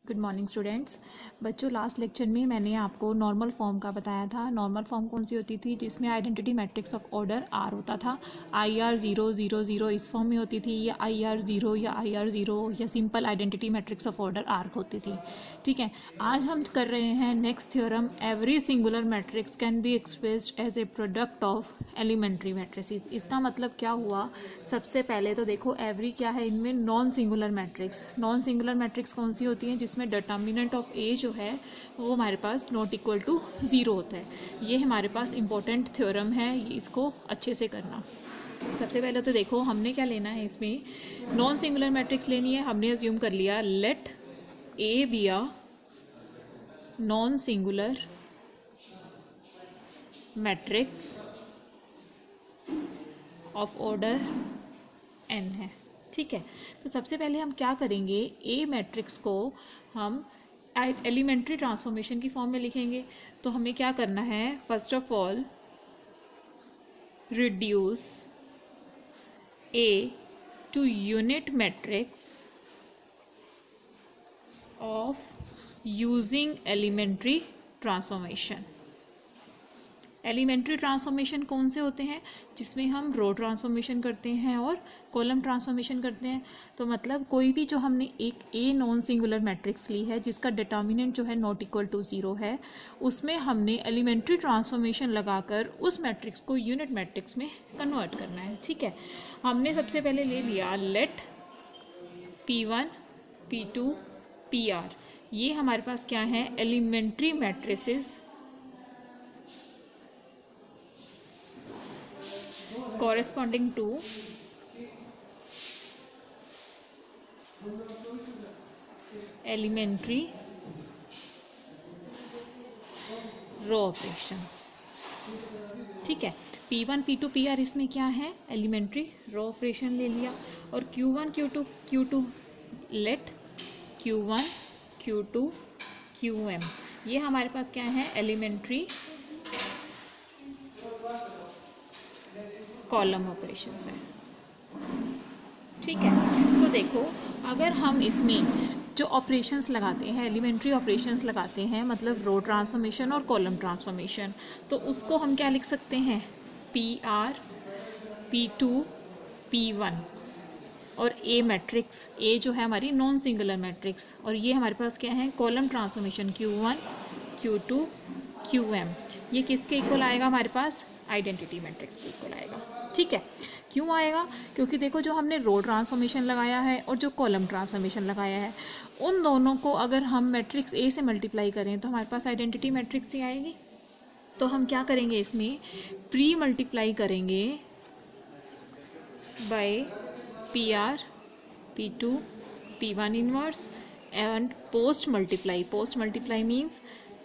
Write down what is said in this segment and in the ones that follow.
Good morning students. बच्चों, last lecture में मैंने आपको नॉर्मल फॉर्म का बताया था। नॉर्मल फॉर्म कौन सी होती थी? जिसमें identity matrix of order R होता था। IR000 इस फॉर्म में होती थी, या IR0 या IR0 या simple identity matrix of order R होती थी। ठीक है, आज हम कर रहे हैं next theorem, every singular matrix can be expressed as a product of elementary matrices. इसका मतलब क्या हुआ? सबसे पहले तो देखो, एवरी क्या है इनमें? Non singular matrix. Non singular matrix कौन सी होती हैं? जिसमें डिटर्मिनेंट ऑफ ए जो है वो हमारे पास नॉट इक्वल टू 0 होता है। ये हमारे पास इंपॉर्टेंट थ्योरम है, इसको अच्छे से करना। सबसे पहले तो देखो हमने क्या लेना है, इसमें नॉन सिंगुलर मैट्रिक्स लेनी है। हमने अज्यूम कर लिया let A be a non singular matrix of order n है। ठीक है, तो सबसे पहले हम क्या करेंगे, ए मैट्रिक्स को हम एलिमेंट्री ट्रांसफॉर्मेशन की फॉर्म में लिखेंगे। तो हमें क्या करना है? First of all reduce A to unit matrix of using elementary transformation. Elementary transformation कौन से होते हैं? जिसमें हम रो ट्रांसफॉर्मेशन करते हैं और कॉलम ट्रांसफॉर्मेशन करते हैं। तो मतलब कोई भी जो हमने एक ए नॉन सिंगुलर मैट्रिक्स ली है जिसका डिटर्मिनेंट जो है नॉट इक्वल टू 0 है, उसमें हमने एलिमेंट्री ट्रांसफॉर्मेशन लगाकर उस मैट्रिक्स को यूनिट मैट्रिक्स में कन्वर्ट करना है। ठीक है, हमने सबसे पहले ले लिया लेट P1 P2 PR। ये हमारे पास क्या है? Elementary matrices corresponding to elementary row operations। ठीक है, P1 P2 PR इसमें क्या है? एलिमेंट्री रो ऑपरेशन ले लिया। और Q1 Q2 Q2 late Q1 Q2 QM, ये हमारे पास क्या है? एलिमेंट्री कॉलम ऑपरेशंस है। ठीक है, तो देखो अगर हम इसमें जो ऑपरेशंस लगाते हैं, एलिमेंट्री ऑपरेशंस लगाते हैं, मतलब रो ट्रांसफॉर्मेशन और कॉलम ट्रांसफॉर्मेशन, तो उसको हम क्या लिख सकते हैं? PR P2 P1 और ए मैट्रिक्स, ए जो है हमारी नॉन सिंगुलर मैट्रिक्स, और ये हमारे पास क्या है? Column transformation Q1 Q2 QM। ये किसके इक्वल आएगा हमारे पास? आइडेंटिटी मैट्रिक्स के इक्वल आएगा। ठीक है, क्यों आएगा? क्योंकि देखो जो हमने रो ट्रांसफॉर्मेशन लगाया है और जो कॉलम ट्रांसफॉर्मेशन लगाया है, उन दोनों को अगर हम मैट्रिक्स ए से मल्टीप्लाई करें तो हमारे पास आइडेंटिटी मैट्रिक्स ही आएगी। तो हम क्या करेंगे? इसमें प्री मल्टीप्लाई करेंगे by PR P2 P1 inverse and post multiply. Post multiply means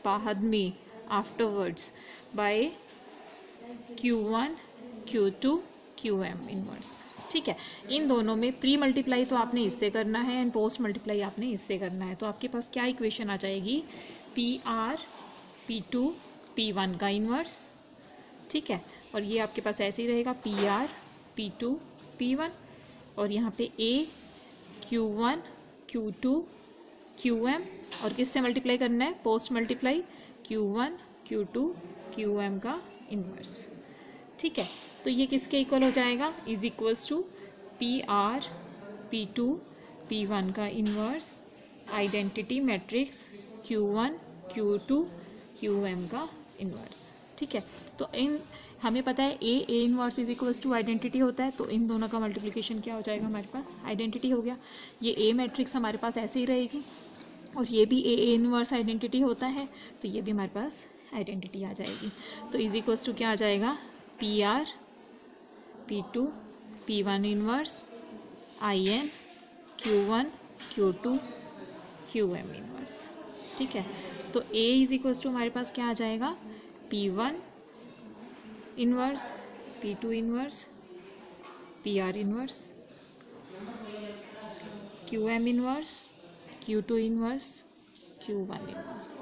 बाद में, afterwards, bye Q1 Q2 QM inverse. ठीक है, इन दोनों में प्री मल्टीप्लाई तो आपने इससे करना है एंड पोस्ट मल्टीप्लाई आपने इससे करना है। तो आपके पास क्या इक्वेशन आ जाएगी? PR P2 P1 का इनवर्स। ठीक है, और ये आपके पास ऐसे ही रहेगा PR P2 P1, और यहाँ पे A Q1 Q2 QM, और किससे मल्टीप्लाई करना है? Post multiply Q1 Q2 QM का इनवर्स। ठीक है, तो ये किसके इक्वल हो जाएगा? Is equals to PR P2 P1 का inverse identity matrix Q1 Q2 QM का इनवर्स। ठीक है, तो इन हमें पता है A inverse is equals to identity होता है, तो इन दोनों का मल्टीप्लिकेशन क्या हो जाएगा? हमारे पास आइडेंटिटी हो गया। ये ए मैट्रिक्स हमारे पास ऐसे ही रहेगी, और ये भी ए इनवर्स आइडेंटिटी होता है, तो ये भी हमारे पास आइडेंटिटी आ जाएगी। तो इज इक्वल्स टू क्या आ जाएगा? PR P2 P1 inverse IN Q1 Q2 QM inverse. ठीक है, तो A इज इक्वल्स टू हमारे पास क्या आ जाएगा? P1 inverse P2 inverse PR inverse QM inverse Q2 inverse Q1 inverse.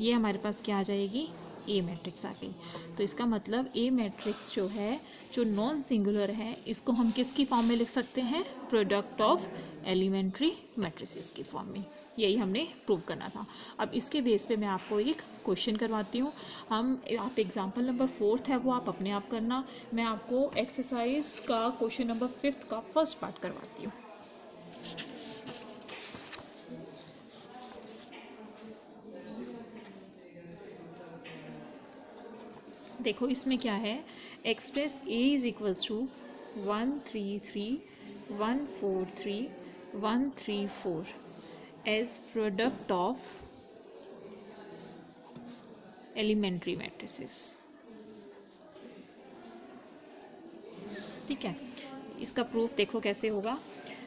ये हमारे पास क्या आ जाएगी? ए मैट्रिक्स आ गई। तो इसका मतलब ए मैट्रिक्स जो है, जो नॉन सिंगुलर है, इसको हम किसकी फॉर्म में लिख सकते हैं? प्रोडक्ट ऑफ एलिमेंट्री मैट्रिसेस की फॉर्म में। यही हमने प्रूव करना था। अब इसके बेस पे मैं आपको एक क्वेश्चन करवाती हूँ। आप एग्जाम्पल नंबर 4 है वो आप अपने आप करना। मैं आपको एक्सरसाइज का क्वेश्चन नंबर 5 का फर्स्ट पार्ट करवाती हूँ। देखो इसमें क्या है, express A is equals to 133 143 134 as product of elementary matrices. ठीक है, इसका प्रूफ देखो कैसे होगा।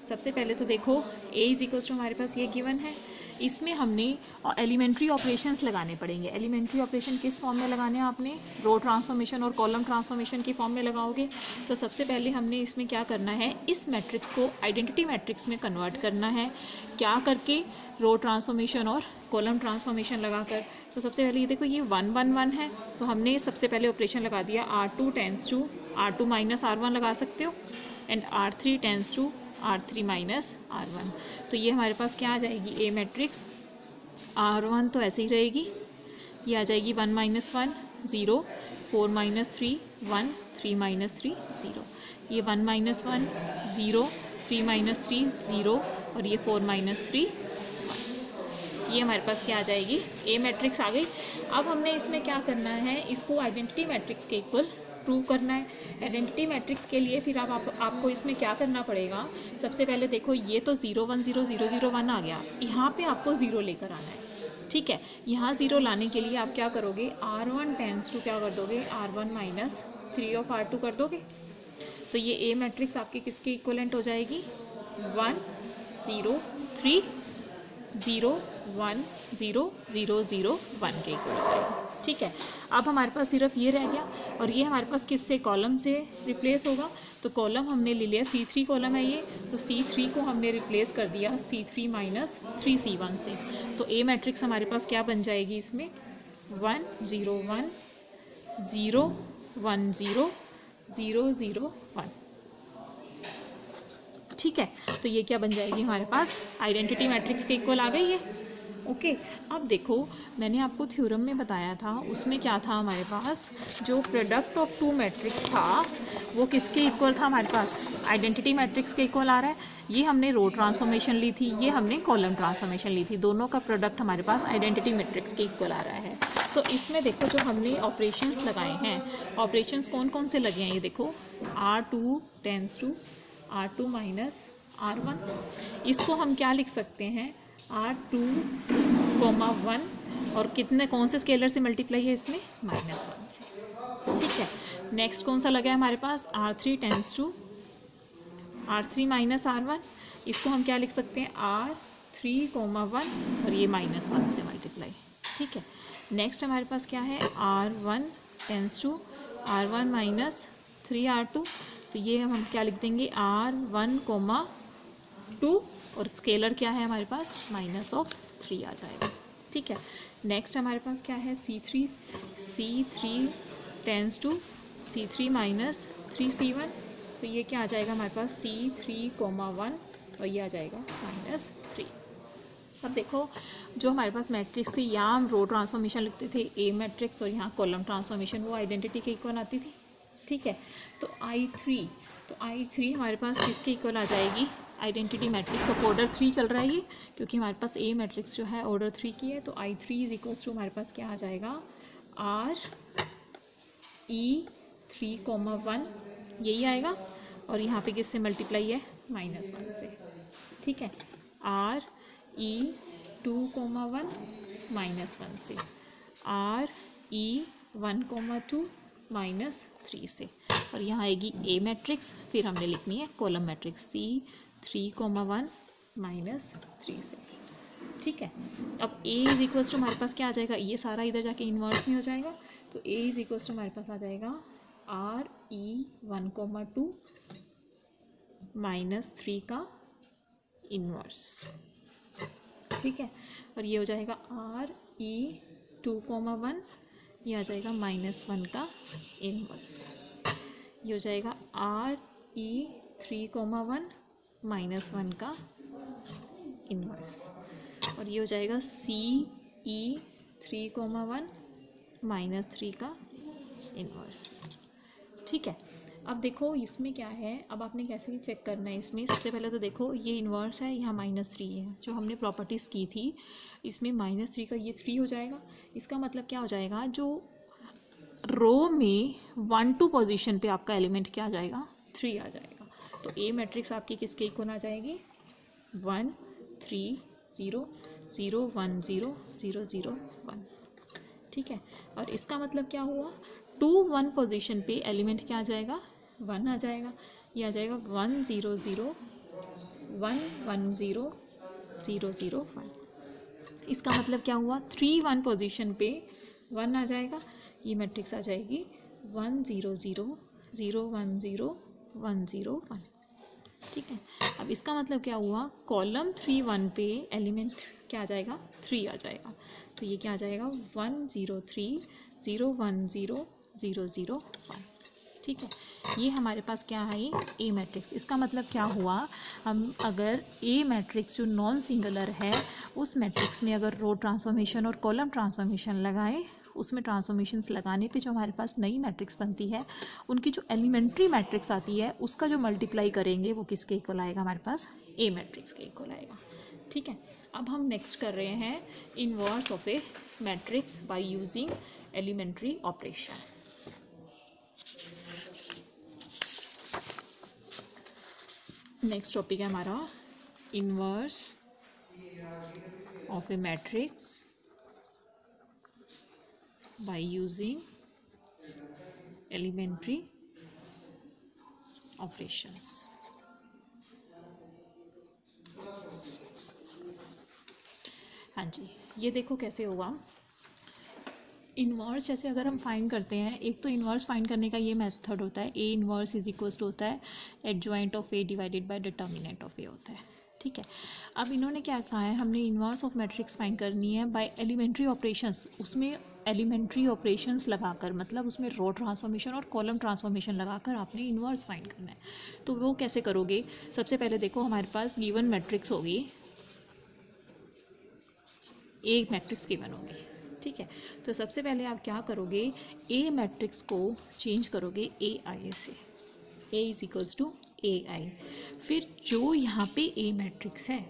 सबसे पहले तो देखो ए इज इक्वल्स टू हमारे पास ये गिवन है, इसमें हमने एलिमेंट्री ऑपरेशंस लगाने पड़ेंगे। एलिमेंट्री ऑपरेशन किस फॉर्म में लगाने हैं आपने? रो ट्रांसफॉर्मेशन और कॉलम ट्रांसफॉर्मेशन की फॉर्म में लगाओगे। तो सबसे पहले हमने इसमें क्या करना है, इस मैट्रिक्स को आइडेंटिटी मैट्रिक्स में कन्वर्ट करना है। क्या करके? रो ट्रांसफॉर्मेशन और कॉलम ट्रांसफॉर्मेशन लगाकर। तो सबसे पहले ये देखो, ये 1 1 1 है, तो हमने सबसे पहले ऑपरेशन लगा दिया R2 tense to R2 minus R1 लगा सकते हो, and R3 tense to R3 minus R1। तो ये हमारे पास क्या आ जाएगी? ए मैट्रिक्स। R1 तो ऐसे ही रहेगी, ये आ जाएगी 1 माइनस 1 0, 4 माइनस 3 1, 3 माइनस 3 0, ये 1 माइनस 1 0, 3 माइनस 3 0, और ये 4 माइनस 3 1। ये हमारे पास क्या आ जाएगी? ए मैट्रिक्स आ गई। अब हमने इसमें क्या करना है, इसको आइडेंटिटी मैट्रिक्स के इक्वल प्रूव करना है। आइडेंटिटी मैट्रिक्स के लिए फिर आपको इसमें क्या करना पड़ेगा? सबसे पहले देखो, ये तो 0 1 0 0 0 1 आ गया, यहाँ पे आपको 0 लेकर आना है। ठीक है, यहाँ 0 लाने के लिए आप क्या करोगे? R1 टेंस टू क्या कर दोगे? R1 माइनस 3 ऑफ R2 कर दोगे। तो ये ए मैट्रिक्स आपकी किसके इक्वलेंट हो जाएगी? 1 0 3 0 1 0 0 0 1 के इक्वल हो जाएगी। ठीक है, अब हमारे पास सिर्फ ये रह गया, और ये हमारे पास किससे? कॉलम से रिप्लेस होगा। तो कॉलम हमने ले लिया, C3 कॉलम है ये, तो C3 को हमने रिप्लेस कर दिया C3 माइनस 3C1 से। तो ए मैट्रिक्स हमारे पास क्या बन जाएगी इसमें? 1 0 1 0 1 0 0 0 1। ठीक है, तो ये क्या बन जाएगी हमारे पास? आइडेंटिटी मैट्रिक्स के इक्वल आ गई है। ओके, अब देखो मैंने आपको थ्योरम में बताया था, उसमें क्या था हमारे पास? जो प्रोडक्ट ऑफ टू मैट्रिक्स था वो किसके इक्वल था हमारे पास? आइडेंटिटी मैट्रिक्स के इक्वल आ रहा है। ये हमने रो ट्रांसफॉर्मेशन ली थी, ये हमने कॉलम ट्रांसफॉर्मेशन ली थी, दोनों का प्रोडक्ट हमारे पास आइडेंटिटी मैट्रिक्स के इक्वल आ रहा है। तो इसमें देखो जो हमने ऑपरेशंस लगाए हैं, ऑपरेशंस कौन कौन से लगे हैं? ये देखो, R2 tense to R2 minus R1, इसको हम क्या लिख सकते हैं? R2, 1, और कितने कौन से स्केलर से मल्टीप्लाई है इसमें? -1 से। ठीक है, नेक्स्ट कौन सा लगा है हमारे पास? R3 tense to R3 minus R1, इसको हम क्या लिख सकते हैं? R3, 1, और ये -1 से मल्टीप्लाई। ठीक है, नेक्स्ट हमारे पास क्या है? R1 tense to R1 minus 3R2, तो ये हम क्या लिख देंगे? R1, 2, और स्केलर क्या है हमारे पास? -3 आ जाएगा। ठीक है, नेक्स्ट हमारे पास क्या है? C3 tense to C3 minus 3C1, तो ये क्या आ जाएगा हमारे पास? C3, 1, और ये आ जाएगा -3। अब देखो जो हमारे पास मैट्रिक्स थी, यहाँ हम रो ट्रांसफॉर्मेशन लिखते थे ए मैट्रिक्स, और यहाँ कॉलम ट्रांसफॉर्मेशन, वो आइडेंटिटी के इक्वल आती थी। ठीक है, तो I3 हमारे पास किसके इक्वल आ जाएगी? आइडेंटिटी मैट्रिक्स ऑफ ऑर्डर 3 चल रहा है ये, क्योंकि हमारे पास ए मैट्रिक्स जो है ऑर्डर 3 की है। तो I3 इज इक्वल्स टू हमारे पास क्या आ जाएगा? RE3, 1, यही आएगा, और यहाँ पे किससे मल्टीप्लाई है? -1 से। ठीक है, RE2, 1 -1 से, RE1, 2 -3 से, और यहाँ आएगी ए मैट्रिक्स, फिर हमने लिखनी है कॉलम मैट्रिक्स C3, 1 -3 से। ठीक है, अब A इज इक्वल्स टू हमारे पास क्या आ जाएगा? ये सारा इधर जाके इन्वर्स में हो जाएगा, तो A इज इक्वल्स टू हमारे पास आ जाएगा RE1, 2 -3 का इन्वर्स। ठीक है, और ये हो जाएगा RE2, 1 ये आ जाएगा -1 का इनवर्स। ये हो जाएगा RE3,1 -1 का इनवर्स। और ये हो जाएगा CE3,1 -3 का इनवर्स। ठीक है, अब देखो इसमें क्या है, अब आपने कैसे चेक करना है इसमें। सबसे पहले तो देखो ये इन्वर्स है, यहाँ -3 है, जो हमने प्रॉपर्टीज़ की थी इसमें -3 का ये 3 हो जाएगा। इसका मतलब क्या हो जाएगा, जो रो में 1 2 पोजीशन पे आपका एलिमेंट क्या आ जाएगा, 3 आ जाएगा। तो ए मैट्रिक्स आपकी किसके इक्वल आ जाएगी, 1 3 0 0 1 0 0 0 1। ठीक है, और इसका मतलब क्या हुआ, 2 1 पोजीशन पे एलिमेंट क्या आ जाएगा, 1 आ जाएगा। ये आ जाएगा 1 0 0 1 1 0 0 0 1। इसका मतलब क्या हुआ, 3 1 पोजीशन पे 1 आ जाएगा। ये मैट्रिक्स आ जाएगी 1 0 0 0 1 0 1 0 1। ठीक है, अब इसका मतलब क्या हुआ, कॉलम 3 1 पे एलिमेंट क्या आ जाएगा, 3 आ जाएगा। तो ये क्या आ जाएगा, 1 0 3 0 1 0 0 0 1। ठीक है, ये हमारे पास क्या है, ए मैट्रिक्स। इसका मतलब क्या हुआ, हम अगर ए मैट्रिक्स जो नॉन सिंगुलर है उस मैट्रिक्स में अगर रो ट्रांसफॉर्मेशन और कॉलम ट्रांसफॉर्मेशन लगाएं, उसमें ट्रांसफॉर्मेशंस लगाने पे जो हमारे पास नई मैट्रिक्स बनती है, उनकी जो एलिमेंट्री मैट्रिक्स आती है उसका जो मल्टीप्लाई करेंगे वो किसके इक्वल आएगा, हमारे पास ए मैट्रिक्स के इक्वल आएगा। ठीक है, अब हम नेक्स्ट कर रहे हैं inverse of a matrix by using elementary operation. Next topic है हमारा inverse of a matrix by using elementary operations. हाँ जी, ये देखो कैसे होगा इन्वर्स। जैसे अगर हम फाइंड करते हैं, एक तो इन्वर्स फाइंड करने का ये मेथड होता है, A inverse is equals to होता है adjoint of A divided by determinant of A होता है। ठीक है, अब इन्होंने क्या कहा है, हमने इन्वर्स ऑफ मैट्रिक्स फाइंड करनी है बाय एलिमेंट्री ऑपरेशंस। उसमें एलिमेंट्री ऑपरेशंस लगाकर, मतलब उसमें रो ट्रांसफॉर्मेशन और कॉलम ट्रांसफॉर्मेशन लगाकर आपने इन्वर्स फाइंड करना है। तो वो कैसे करोगे, सबसे पहले देखो हमारे पास गिवन मैट्रिक्स होगी, ए मैट्रिक्स गिवन होगी। ठीक है, तो सबसे पहले आप क्या करोगे, ए मैट्रिक्स को चेंज करोगे ए आई से, ए इज इक्वल्स टू ए आई। फिर जो यहाँ पे ए मैट्रिक्स है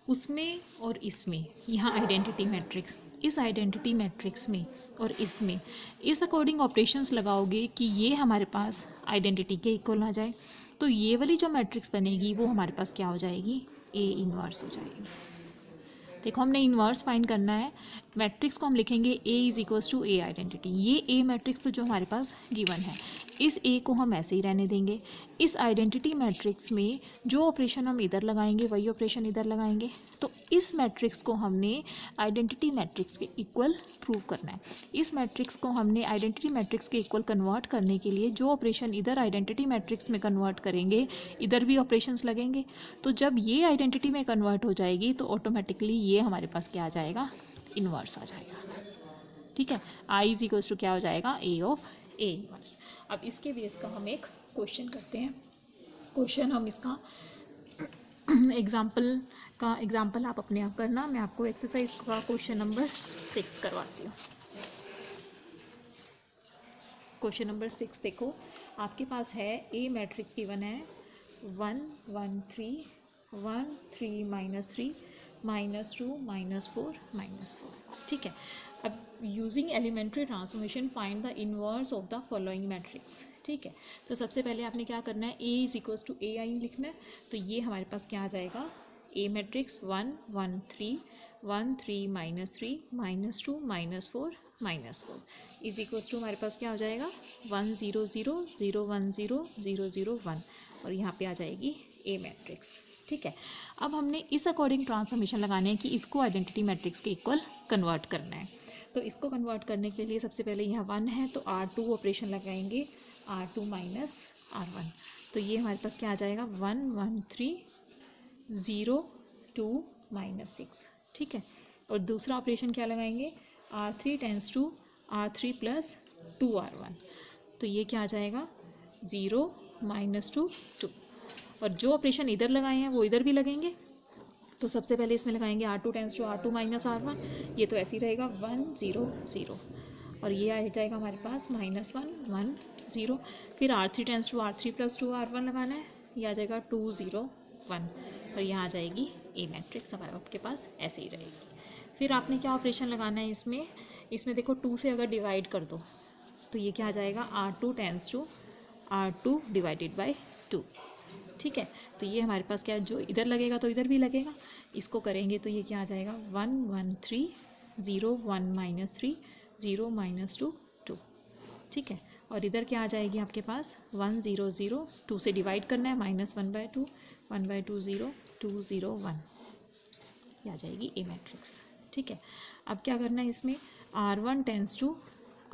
उसमें और इसमें, यहाँ आइडेंटिटी मैट्रिक्स, इस आइडेंटिटी मैट्रिक्स में और इसमें इस अकॉर्डिंग ऑपरेशंस लगाओगे कि ये हमारे पास आइडेंटिटी के इक्वल आ जाए। तो ये वाली जो मैट्रिक्स बनेगी वो हमारे पास क्या हो जाएगी, ए इनवर्स हो जाएगी। देखो हमने इन्वर्स फाइंड करना है, मैट्रिक्स को हम लिखेंगे A is equals to A identity. ये ए मैट्रिक्स तो जो हमारे पास गिवन है, इस ए को हम ऐसे ही रहने देंगे। इस आइडेंटिटी मैट्रिक्स में जो ऑपरेशन हम इधर लगाएंगे वही ऑपरेशन इधर लगाएंगे। तो इस मैट्रिक्स को हमने आइडेंटिटी मैट्रिक्स के इक्वल प्रूव करना है। इस मैट्रिक्स को हमने आइडेंटिटी मैट्रिक्स के इक्वल कन्वर्ट करने के लिए जो ऑपरेशन इधर आइडेंटिटी मैट्रिक्स में कन्वर्ट करेंगे, इधर भी ऑपरेशंस लगेंगे। तो जब ये आइडेंटिटी में कन्वर्ट हो जाएगी तो ऑटोमेटिकली ये हमारे पास क्या आ जाएगा, इन्वर्स आ जाएगा। ठीक है, आई इज इक्वल्स टू क्या हो जाएगा, ए ऑफ ए इन्वर्स। अब इसके बेस का हम एक क्वेश्चन करते हैं। क्वेश्चन हम इसका एग्जाम्पल आप अपने आप करना, मैं आपको एक्सरसाइज का क्वेश्चन नंबर 6 करवाती हूँ। क्वेश्चन नंबर 6 देखो, आपके पास है ए मैट्रिक्स गिवन है 1 1 3 1 3 -3 -2 -4 -4। ठीक है, अब using elementary transformation find the inverse of the following matrix. ठीक है, तो सबसे पहले आपने क्या करना है, A is equals to A I लिखना है। तो ये हमारे पास क्या आ जाएगा, A matrix 1 1 3 1 3 -3 -2 -4 -4 is equals to हमारे पास क्या हो जाएगा 1 0 0 0 1 0 0 0 1, और यहाँ पे आ जाएगी ए मैट्रिक्स। ठीक है, अब हमने इस अकॉर्डिंग ट्रांसफॉर्मेशन लगाने हैं कि इसको आइडेंटिटी मैट्रिक्स के इक्वल कन्वर्ट करना है। तो इसको कन्वर्ट करने के लिए सबसे पहले यहाँ 1 है तो R2 ऑपरेशन लगाएंगे, R2 माइनस R1। तो ये हमारे पास क्या आ जाएगा 1 1 3 0 2 -6। ठीक है, और दूसरा ऑपरेशन क्या लगाएंगे, R3 tense to R3 plus 2R1, तो ये क्या आ जाएगा 0 माइनस 2 2। और जो ऑपरेशन इधर लगाए हैं वो इधर भी लगेंगे, तो सबसे पहले इसमें लगाएंगे R2 tense to R2 minus R1, ये तो ऐसे ही रहेगा 1 0 0, और ये आ जाएगा हमारे पास -1 1 0। फिर R3 tense to R3 plus 2R1 लगाना है, ये आ जाएगा 2 0 1, और यहाँ आ जाएगी ए मैट्रिक्स हमारे आपके पास ऐसे ही रहेगी। फिर आपने क्या ऑपरेशन लगाना है इसमें देखो 2 से अगर डिवाइड कर दो तो ये क्या आ जाएगा R2 tense to R2 divided by 2, ठीक है। तो ये हमारे पास क्या है, जो इधर लगेगा तो इधर भी लगेगा, इसको करेंगे तो ये क्या आ जाएगा 1 1 3 0 1 माइनस 3 0 माइनस 2 2, ठीक है। और इधर क्या आ जाएगी आपके पास 1 0 0, 2 से डिवाइड करना है, -1/2 1/2 0 2 0 1, ये आ जाएगी ए मैट्रिक्स, ठीक है। अब क्या करना है इसमें R1 tense to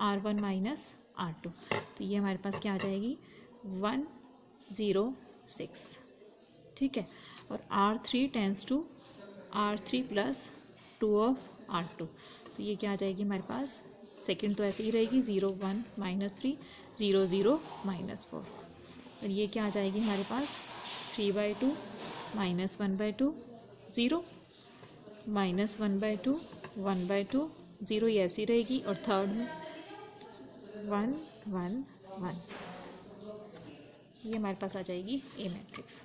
R1 minus R2, तो ये हमारे पास क्या आ जाएगी 1 0 6, ठीक है। और R3 tense to R3 plus 2 of R2, तो ये क्या आ जाएगी हमारे पास, सेकंड तो ऐसे ही रहेगी 0 1 माइनस 3 0 0 माइनस 4, और ये क्या आ जाएगी हमारे पास 3/2 -1/2 0 -1/2 1/2 0, ये ऐसी रहेगी, और थर्ड में 1 1 1, ये हमारे पास आ जाएगी ए मैट्रिक्स।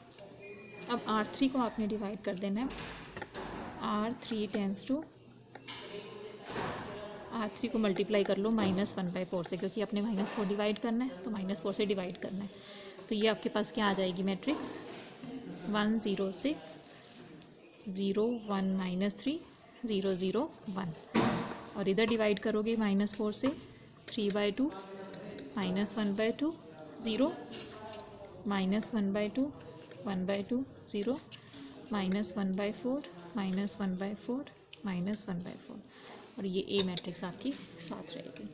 अब R3 को आपने डिवाइड कर देना है, R3 टेंस टू R3 को मल्टीप्लाई कर लो -1/4 से, क्योंकि अपने -4 डिवाइड करना है तो -4 से डिवाइड करना है, तो ये आपके पास क्या आ जाएगी मैट्रिक्स 1 0 6 0 1 -3 0 0 1, और इधर डिवाइड करोगे -4 से 3/2 -1/2 0 -1/2 1/2 0 -1/4 -1/4 -1/4, और ये ए मैट्रिक्स आपकी साथ रहेगी।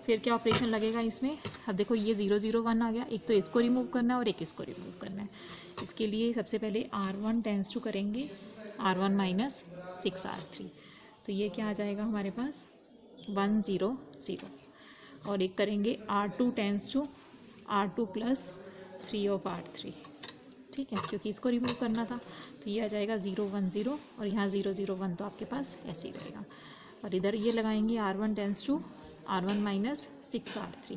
फिर क्या ऑपरेशन लगेगा इसमें, अब देखो ये 0 0 1 आ गया, एक तो इसको रिमूव करना है और एक इसको रिमूव करना है। इसके लिए सबसे पहले R1 टेंस टू करेंगे R1 माइनस 6R3, तो ये क्या आ जाएगा हमारे पास 1 0 0, और एक करेंगे R2 tense to R2 plus 3 of R3, ठीक है, क्योंकि इसको रिमूव करना था, तो ये आ जाएगा 0 1 0, और यहाँ 0 0 1 तो आपके पास ऐसे ही रहेगा। और इधर ये लगाएंगे R1 tense to R1 minus 6R3,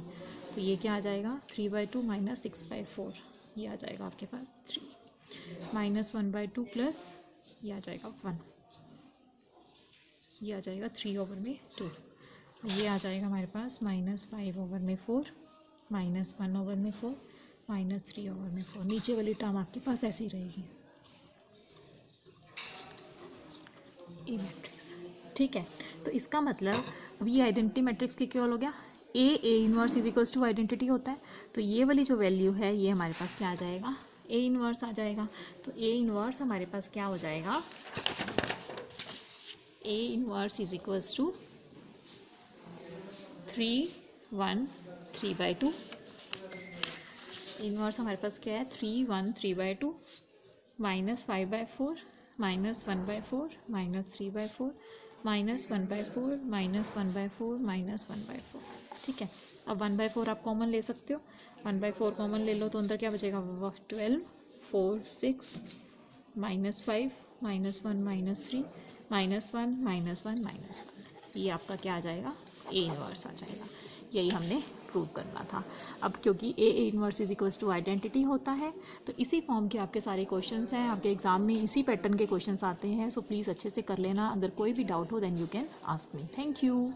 तो ये क्या आ जाएगा 3/2 माइनस 6/4, ये आ जाएगा आपके पास 3 -1/2 प्लस ये आ जाएगा 1, ये आ जाएगा 3/2, ये आ जाएगा हमारे पास -5/4 -1/4 -3/4, नीचे वाली टर्म आपके पास ऐसी रहेगी ए मैट्रिक्स, ठीक है। तो इसका मतलब अब ये आइडेंटिटी मैट्रिक्स की क्या हो गया, A inverse is equals to identity होता है, तो ये वाली जो वैल्यू है ये हमारे पास क्या आ जाएगा ए इनवर्स आ जाएगा। तो ए इनवर्स हमारे पास क्या हो जाएगा, A inverse is equals to 3 1 3/2, inverse हमारे पास क्या है 3 1 3/2 -5/4 -1/4 -3/4 -1/4 -1/4 -1/4, ठीक है। अब 1/4 आप कॉमन ले सकते हो, 1/4 कॉमन ले लो तो अंदर क्या बचेगा 12 4 6 -5 -1 -3 -1 -1 -1, ये आपका क्या आ जाएगा ए इनवर्स आ जाएगा। यही हमने प्रूव करना था। अब क्योंकि A inverse is equals to identity होता है, तो इसी फॉर्म के आपके सारे क्वेश्चंस हैं, आपके एग्जाम में इसी पैटर्न के क्वेश्चंस आते हैं, सो प्लीज़ अच्छे से कर लेना। अगर कोई भी डाउट हो then you can ask me. Thank you.